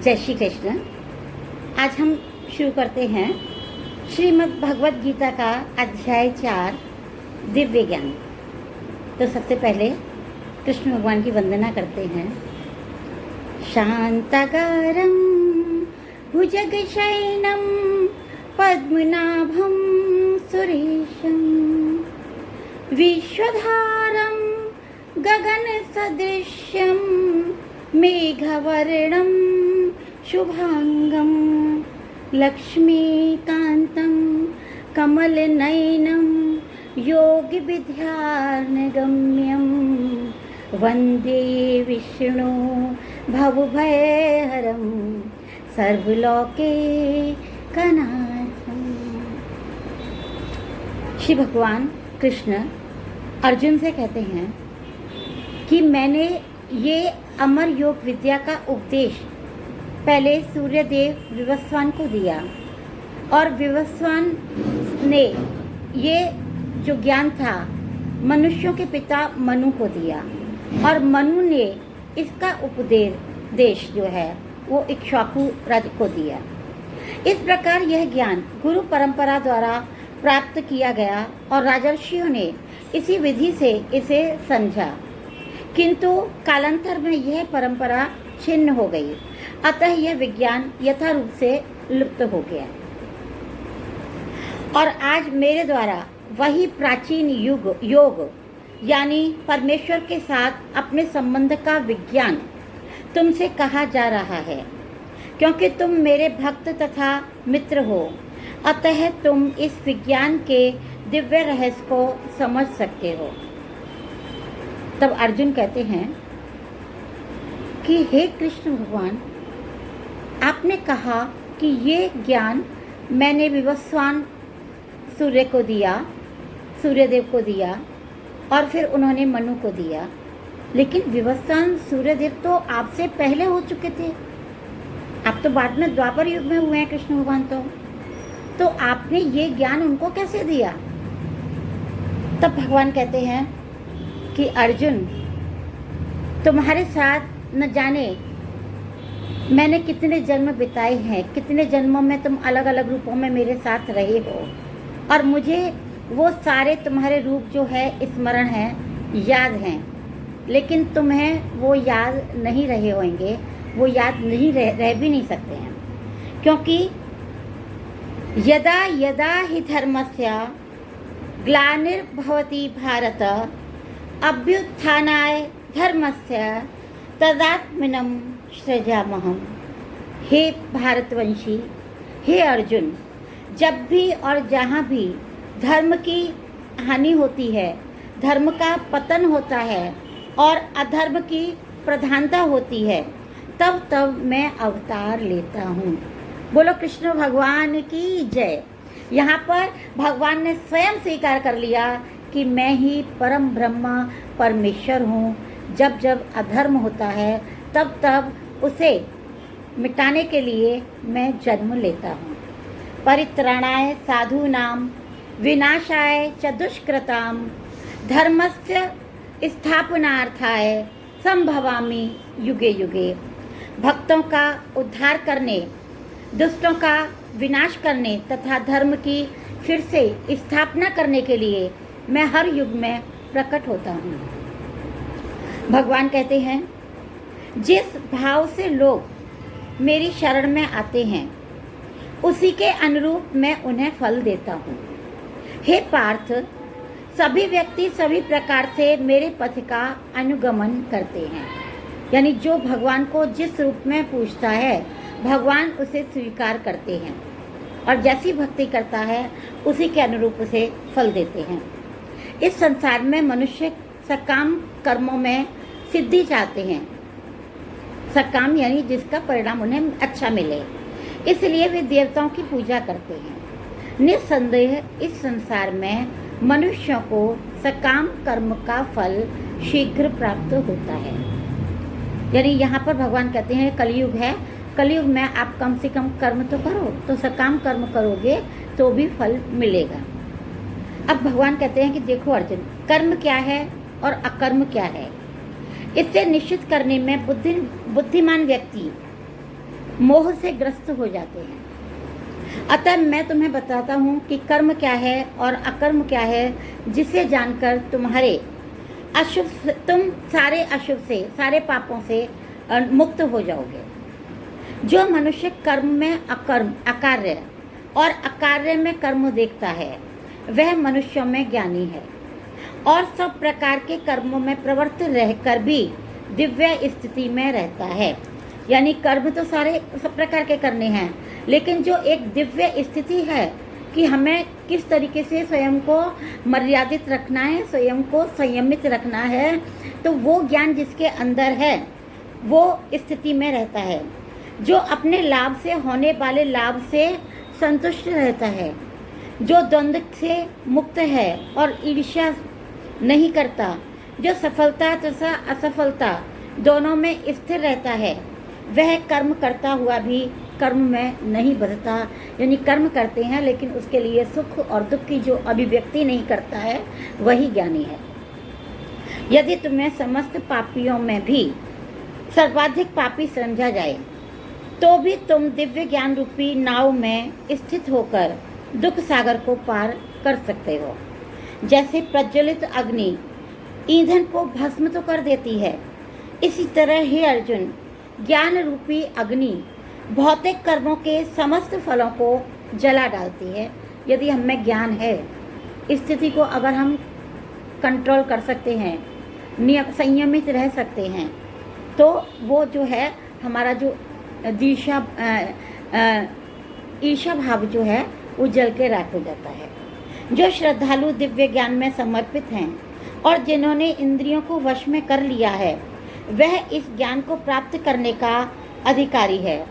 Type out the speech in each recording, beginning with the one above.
जय श्री कृष्ण। आज हम शुरू करते हैं श्रीमद् भगवद गीता का अध्याय 4 दिव्य ज्ञान। तो सबसे पहले कृष्ण भगवान की वंदना करते हैं। शांताकारं भुजगशयनं पद्मनाभं सुरेशं विश्वधारं गगनसदृश्यं मेघवर्णं शुभांगं लक्ष्मीकान्तं कमलनयनं योगविद्यार्णगम्यं वन्दे विष्णु भवभयहरं सर्वलोकैकनाथं। श्री भगवान कृष्ण अर्जुन से कहते हैं कि मैंने ये अमर योग विद्या का उपदेश पहले सूर्यदेव विवस्वान को दिया और विवस्वान ने ये जो ज्ञान था मनुष्यों के पिता मनु को दिया और मनु ने इसका उपदेश जो है वो इक्ष्वाकु राज को दिया। इस प्रकार यह ज्ञान गुरु परंपरा द्वारा प्राप्त किया गया और राजर्षियों ने इसी विधि से इसे समझा, किंतु कालांतर में यह परंपरा छिन्न हो गई, अतः यह विज्ञान यथा रूप से लुप्त हो गया। और आज मेरे द्वारा वही प्राचीन योग यानी परमेश्वर के साथ अपने संबंध का विज्ञान तुमसे कहा जा रहा है, क्योंकि तुम मेरे भक्त तथा मित्र हो, अतः तुम इस विज्ञान के दिव्य रहस्य को समझ सकते हो। तब अर्जुन कहते हैं कि हे कृष्ण भगवान, आपने कहा कि ये ज्ञान मैंने विवस्वान सूर्यदेव को दिया और फिर उन्होंने मनु को दिया, लेकिन विवस्वान सूर्यदेव तो आपसे पहले हो चुके थे। आप तो बाद में द्वापर युग में हुए हैं कृष्ण भगवान, तो आपने ये ज्ञान उनको कैसे दिया? तब भगवान कहते हैं कि अर्जुन, तुम्हारे साथ न जाने मैंने कितने जन्म बिताए हैं, कितने जन्मों में तुम अलग अलग रूपों में मेरे साथ रहे हो और मुझे वो सारे तुम्हारे रूप जो है स्मरण है, याद हैं, लेकिन तुम्हें वो याद नहीं रहे होंगे, वो याद नहीं रह भी नहीं सकते हैं, क्योंकि यदा यदा हि धर्मस्य ग्लानिर्भवति भारत अभ्युत्थानाय धर्मस्य तदात्मनं सृजामहम्। हे भारतवंशी, हे अर्जुन, जब भी और जहाँ भी धर्म की हानि होती है, धर्म का पतन होता है और अधर्म की प्रधानता होती है, तब तब मैं अवतार लेता हूँ। बोलो कृष्ण भगवान की जय। यहाँ पर भगवान ने स्वयं स्वीकार कर लिया कि मैं ही परम ब्रह्मा परमेश्वर हूँ। जब जब अधर्म होता है तब तब उसे मिटाने के लिए मैं जन्म लेता हूँ। परित्राणाय साधूनां विनाशाय च दुष्कृतां धर्मस्य स्थापनार्थाय संभवामि युगे युगे। भक्तों का उद्धार करने, दुष्टों का विनाश करने तथा धर्म की फिर से स्थापना करने के लिए मैं हर युग में प्रकट होता हूँ। भगवान कहते हैं, जिस भाव से लोग मेरी शरण में आते हैं उसी के अनुरूप मैं उन्हें फल देता हूँ। हे पार्थ, सभी व्यक्ति सभी प्रकार से मेरे पथ का अनुगमन करते हैं, यानी जो भगवान को जिस रूप में पूजता है भगवान उसे स्वीकार करते हैं और जैसी भक्ति करता है उसी के अनुरूप उसे फल देते हैं। इस संसार में मनुष्य सकाम कर्मों में सिद्धि चाहते हैं, सकाम यानी जिसका परिणाम उन्हें अच्छा मिले, इसलिए वे देवताओं की पूजा करते हैं। निस्संदेह इस संसार में मनुष्यों को सकाम कर्म का फल शीघ्र प्राप्त होता है। यानी यहाँ पर भगवान कहते हैं कलयुग है, कलयुग में आप कम से कम कर्म तो करो, तो सकाम कर्म करोगे तो भी फल मिलेगा। अब भगवान कहते हैं कि देखो अर्जुन, कर्म क्या है और अकर्म क्या है, इससे निश्चित करने में बुद्धिमान व्यक्ति मोह से ग्रस्त हो जाते हैं। अतः मैं तुम्हें बताता हूँ कि कर्म क्या है और अकर्म क्या है, जिसे जानकर तुम सारे अशुभ से, सारे पापों से मुक्त हो जाओगे। जो मनुष्य कर्म में अकार्य और अकार्य में कर्म देखता है, वह मनुष्यों में ज्ञानी है और सब प्रकार के कर्मों में प्रवृत्त रहकर भी दिव्य स्थिति में रहता है। यानी कर्म तो सारे सब प्रकार के करने हैं, लेकिन जो एक दिव्य स्थिति है कि हमें किस तरीके से स्वयं को मर्यादित रखना है, स्वयं को संयमित रखना है, तो वो ज्ञान जिसके अंदर है वो स्थिति में रहता है। जो अपने लाभ से होने वाले लाभ से संतुष्ट रहता है, जो द्वंद्व से मुक्त है और ईर्ष्या नहीं करता, जो सफलता तथा असफलता दोनों में स्थिर रहता है, वह कर्म करता हुआ भी कर्म में नहीं बदलता। यानी कर्म करते हैं लेकिन उसके लिए सुख और दुख की जो अभिव्यक्ति नहीं करता है, वही ज्ञानी है। यदि तुम्हें समस्त पापियों में भी सर्वाधिक पापी समझा जाए, तो भी तुम दिव्य ज्ञान रूपी नाव में स्थित होकर दुख सागर को पार कर सकते हो। जैसे प्रज्वलित अग्नि ईंधन को भस्म तो कर देती है, इसी तरह हे अर्जुन, ज्ञान रूपी अग्नि भौतिक कर्मों के समस्त फलों को जला डालती है। यदि हमें ज्ञान है, स्थिति को अगर हम कंट्रोल कर सकते हैं, संयमित रह सकते हैं, तो वो जो है हमारा जो ईर्ष्या भाव जो है वो जल के राख हो जाता है। जो श्रद्धालु दिव्य ज्ञान में समर्पित हैं और जिन्होंने इंद्रियों को वश में कर लिया है, वह इस ज्ञान को प्राप्त करने का अधिकारी है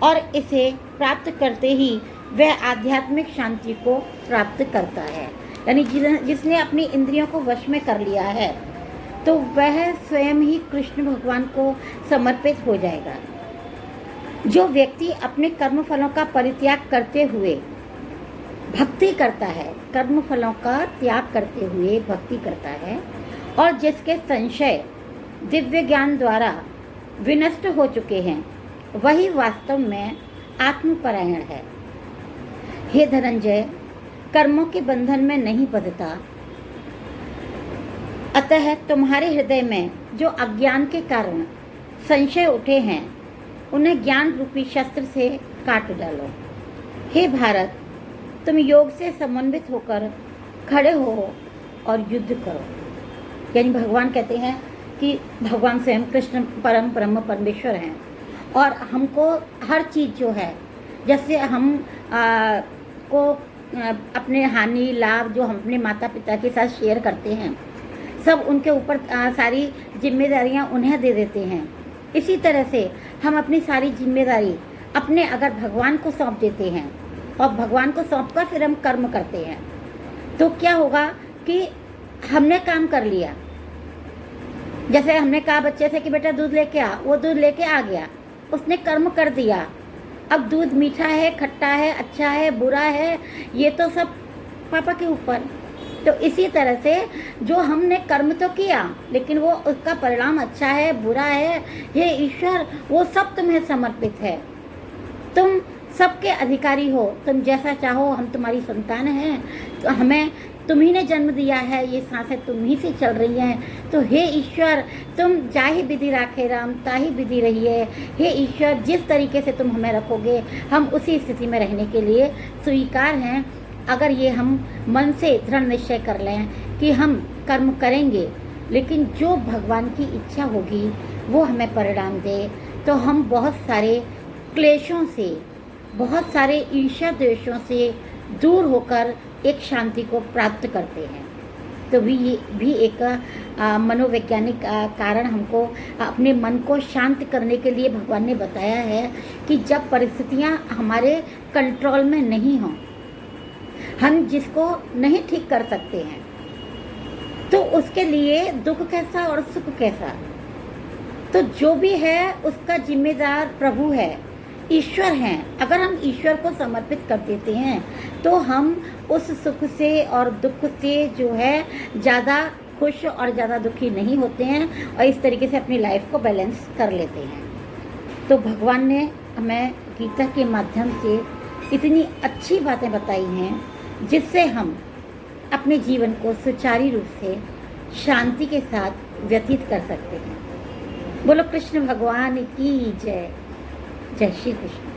और इसे प्राप्त करते ही वह आध्यात्मिक शांति को प्राप्त करता है। यानी जिसने अपनी इंद्रियों को वश में कर लिया है, तो वह स्वयं ही कृष्ण भगवान को समर्पित हो जाएगा। जो व्यक्ति अपने कर्म फलों का परित्याग करते हुए भक्ति करता है, कर्म फलों का त्याग करते हुए भक्ति करता है, और जिसके संशय दिव्य ज्ञान द्वारा विनष्ट हो चुके हैं, वही वास्तव में आत्मपरायण है। हे धनंजय, कर्मों के बंधन में नहीं बंधता, अतः तुम्हारे हृदय में जो अज्ञान के कारण संशय उठे हैं, उन्हें ज्ञान रूपी शस्त्र से काट डालो। हे भारत, तुम योग से समन्वित होकर खड़े हो और युद्ध करो। यानी भगवान कहते हैं कि भगवान स्वयं कृष्ण परम ब्रह्म परमेश्वर हैं, और हमको हर चीज़ जो है, जैसे हम अपने हानि लाभ जो हम अपने माता पिता के साथ शेयर करते हैं, सब उनके ऊपर सारी जिम्मेदारियां उन्हें दे देते हैं। इसी तरह से हम अपनी सारी जिम्मेदारी अपने अगर भगवान को सौंप देते हैं और भगवान को सौंप कर फिर हम कर्म करते हैं, तो क्या होगा कि हमने काम कर लिया। जैसे हमने कहा बच्चे से कि बेटा दूध लेके आ, वो दूध लेके आ गया, उसने कर्म कर दिया। अब दूध मीठा है, खट्टा है, अच्छा है, बुरा है, ये तो सब पापा के ऊपर। तो इसी तरह से जो हमने कर्म तो किया, लेकिन वो उसका परिणाम अच्छा है बुरा है, हे ईश्वर, वो सब तुम्हें समर्पित है। तुम सबके अधिकारी हो, तुम जैसा चाहो, हम तुम्हारी संतान हैं, तो हमें तुम्ही ने जन्म दिया है, ये सांसें तुम्ही से चल रही हैं। तो हे ईश्वर, तुम जाहि विधि राखे राम ताहि विधि रहिए। हे ईश्वर, जिस तरीके से तुम हमें रखोगे, हम उसी स्थिति में रहने के लिए स्वीकार हैं। अगर ये हम मन से दृढ़ निश्चय कर लें कि हम कर्म करेंगे, लेकिन जो भगवान की इच्छा होगी वो हमें परिणाम दे, तो हम बहुत सारे क्लेशों से, बहुत सारे ईर्ष्या द्वेषों से दूर होकर एक शांति को प्राप्त करते हैं। तो ये भी एक मनोवैज्ञानिक कारण हमको अपने मन को शांत करने के लिए भगवान ने बताया है कि जब परिस्थितियाँ हमारे कंट्रोल में नहीं हों, हम जिसको नहीं ठीक कर सकते हैं, तो उसके लिए दुख कैसा और सुख कैसा, तो जो भी है उसका जिम्मेदार प्रभु है, ईश्वर हैं। अगर हम ईश्वर को समर्पित कर देते हैं, तो हम उस सुख से और दुख से जो है ज़्यादा खुश और ज़्यादा दुखी नहीं होते हैं, और इस तरीके से अपनी लाइफ को बैलेंस कर लेते हैं। तो भगवान ने हमें गीता के माध्यम से इतनी अच्छी बातें बताई हैं जिससे हम अपने जीवन को सुचारू रूप से शांति के साथ व्यतीत कर सकते हैं। बोलो कृष्ण भगवान की जय। जय श्री कृष्ण।